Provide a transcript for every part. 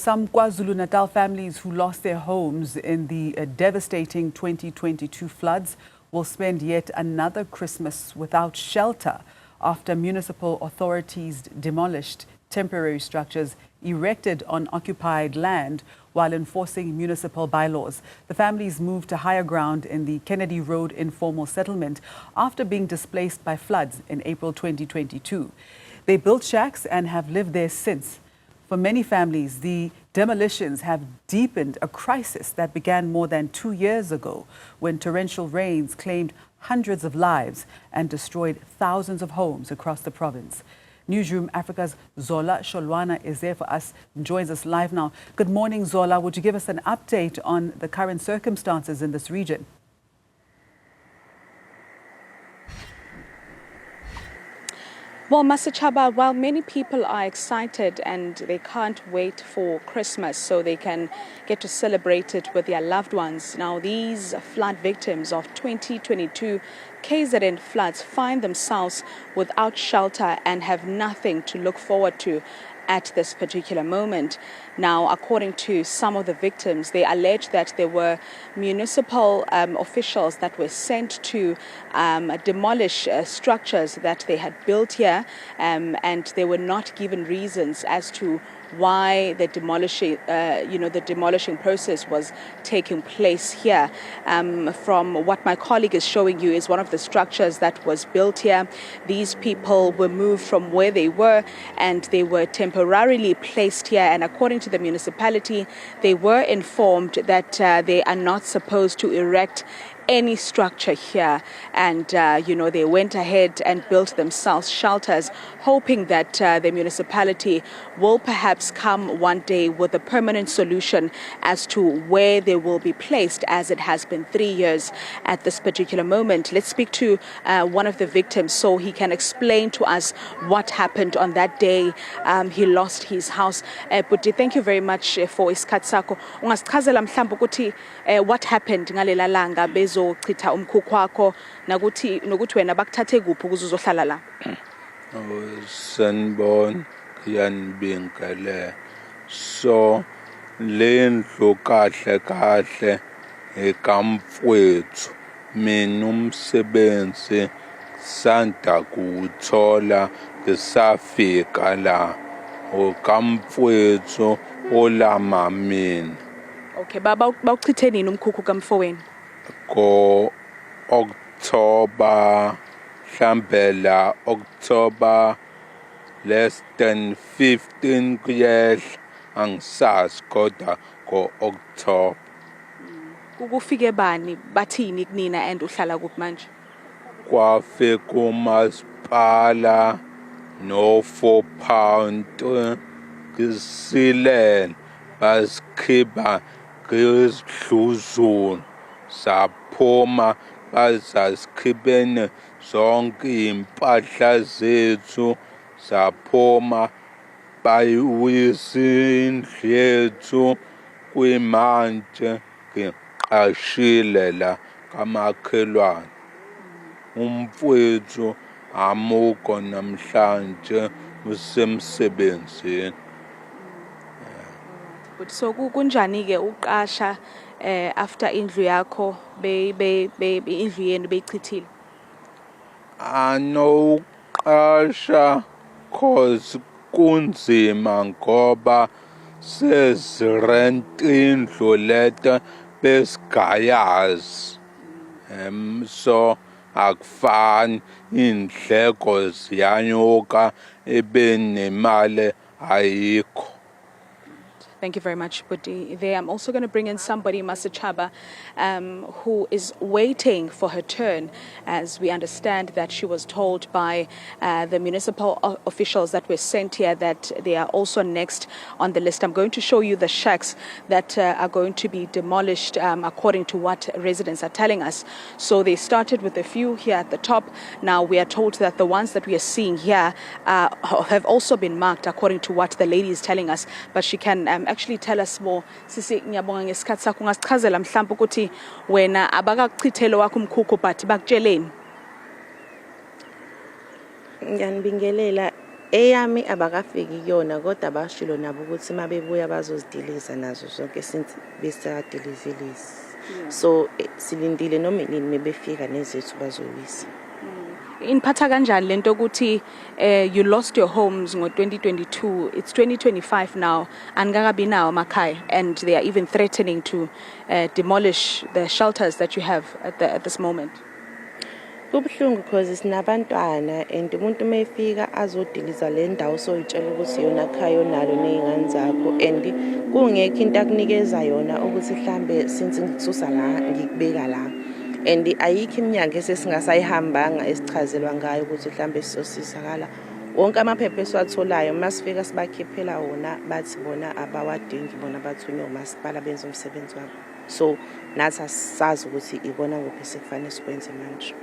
some KwaZulu-Natal families who lost their homes in the devastating 2022 floods will spend yet another Christmas without shelter after municipal authorities demolished temporary structures erected on occupied land while enforcing municipal bylaws. The families moved to higher ground in the Kennedy Road Informal Settlement after being displaced by floods in April 2022. They built shacks and have lived there since. For many families, the demolitions have deepened a crisis that began more than 2 years ago when torrential rains claimed hundreds of lives and destroyed thousands of homes across the province. Newzroom Afrika's Zola Sholwana is there for us and joins us live now. Good morning, Zola. Would you give us an update on the current circumstances in this region? Well, Master Chaba, while many people are excited and they can't wait for Christmas so they can get to celebrate it with their loved ones, now these flood victims of 2022 KZN floods find themselves without shelter and have nothing to look forward to at this particular moment. Now, according to some of the victims, they allege that there were municipal officials that were sent to demolish structures that they had built here, and they were not given reasons as to why the demolishing process was taking place here. From what my colleague is showing you is one of the structures that was built here. These people were moved from where they were and they were temporarily placed here, and according to the municipality, they were informed that they are not supposed to erect any structure here, and they went ahead and built themselves shelters, hoping that the municipality will perhaps come one day with a permanent solution as to where they will be placed, as it has been 3 years at this particular moment. Let's speak to one of the victims so he can explain to us what happened on that day he lost his house. But thank you very much for isikhathi sakho. Ungasichazela mhlawumbe ukuthi what happened ngalela langa bezochitha umkhukhu wakho nokuthi wena bakuthathe kuphi ukuze uzohlala la? Sanibona, yanibingelela. So lendlu kahle ekamfowethu mina umsebenzi sanda kuthola ngisafika la ukamfowethu olama mina. Okay, baba bawuchithe nini umkhukhu kamfowenu? Ko October Shambela October less than 15 kuyehla angisazi kodwa ko October. Kufike bani bathini kunina and uhlala kuphi manje? Kwafika umasipala no 4 pound kisilen baskhiba ngesidluzulu saphuma bazasikhibene zonke impahla zethu saphuma bayuyisa indlu yethu kwimanje ngiqashile la kamakhelwane. Umfowethu amuko namhlanje usemsebenzini. But so kunjani ke uqasha after indlu yakho indlu yenu beyichithile? Ano qasha cause kunzima ngoba sezirent indlu leta besigayazi. So akufani indleko ziyanyuka ebenemali ayikho. Thank you very much, Buti. I'm also going to bring in somebody, Master Chaba, who is waiting for her turn, as we understand that she was told by the municipal officials that were sent here that they are also next on the list. I'm going to show you the shacks that are going to be demolished according to what residents are telling us. So they started with a few here at the top. Now we are told that the ones that we are seeing here have also been marked according to what the lady is telling us, but she can actually tell us more. Sisi ngiyabonga ngesikhathi sakho, ungasichazela mhlawumbe ukuthi wena abakakuchithelo wakho umkhukhu but bakutsheleni? Ngiyanibingelela eyami abakafiki kuyona kodwa bashilo nabo ukuthi mabebuya bazozidiliza nazo zonke since besadilizilisi. So silindile noma inini mebefika nezethu bazoyisa. Inphatha kanjani lento ukuthi you lost your homes ngo 2022, it's 2025 now, angakabi nawo amakhaya, and they are even threatening to demolish the shelters that you have at this moment? Kubuhlungu because sinabantwana and umuntu mayefika azodiliza le ndawo soyitshela ukuthi yona khaya onalo nezingane zakho and kungekho into akunikeza yona ukuthi mhlambe since ngikususa la ngikubeka la and ayikho iminyaka esesingasayihambanga esichazelwa ngayo ukuthi mhlambe sisosizakala. Wonke amaphepha esiwatholayo masifika sibakhiphela wona bathi bona abawadingi, bona bathunywe umasipala benza umsebenzi wabo. So nathi asazi ukuthi ibona kuphi sekufanele sikwenze manje.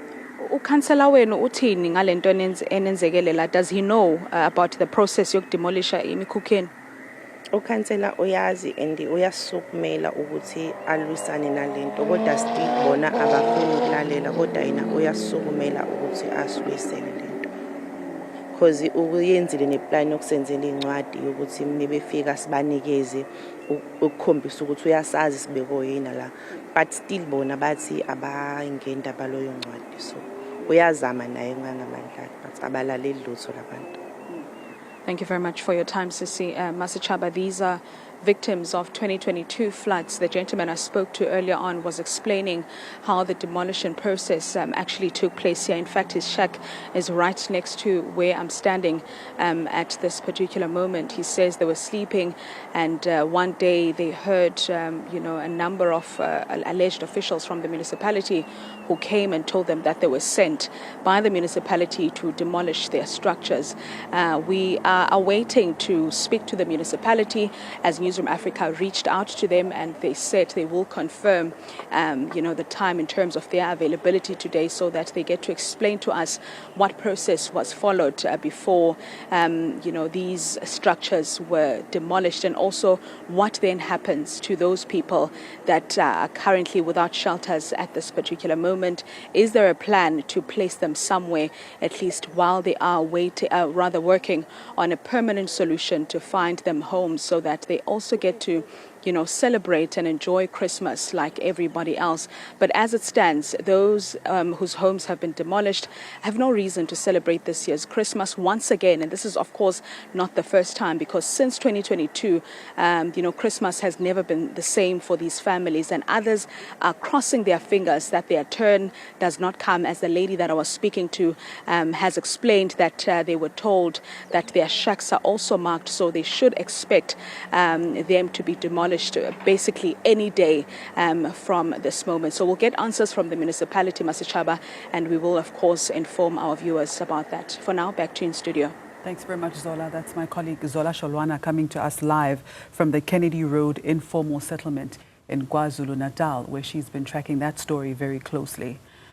Ukhansela wenu uthini ngalento enenzekele la? Does he know about the process yokudemolisha imikhukheni? Ukhansela uyazi and uyasukumela ukuthi alwisane nalento kodwa still bona abafuni ukulalela kodwa yena uyasukumela ukuthi aswisele lento. Because uyenzile neplan yokusenzela incwadi ukuthi mebefika sibanikeze ukukhombisa ukuthi uyasazi sibeko yina la, but still bona bathi abayingenda baloyo ncwadi. So uyazama naye ngangamandla but abalaleli lutho labantu. Thank you very much for your time, Sisi. Masachaba, these are victims of 2022 floods. The gentleman I spoke to earlier on was explaining how the demolition process actually took place here. In fact, his shack is right next to where I'm standing at this particular moment. He says they were sleeping and one day they heard, a number of alleged officials from the municipality who came and told them that they were sent by the municipality to demolish their structures. We are waiting to speak to the municipality as Newzroom Afrika reached out to them, and they said they will confirm, the time in terms of their availability today, so that they get to explain to us what process was followed before, these structures were demolished, and also what then happens to those people that are currently without shelters at this particular moment. Is there a plan to place them somewhere, at least while they are working on a permanent solution to find them homes, so that they also get to celebrate and enjoy Christmas like everybody else. But as it stands, those whose homes have been demolished have no reason to celebrate this year's Christmas once again. And this is, of course, not the first time, because since 2022, Christmas has never been the same for these families. And others are crossing their fingers that their turn does not come. As the lady that I was speaking to has explained, that they were told that their shacks are also marked, so they should expect them to be demolished basically any day from this moment. So we'll get answers from the municipality, Masachaba, and we will, of course, inform our viewers about that. For now, back to you in studio. Thanks very much, Zola. That's my colleague Zola Sholwana coming to us live from the Kennedy Road Informal Settlement in KwaZulu-Natal, where she's been tracking that story very closely.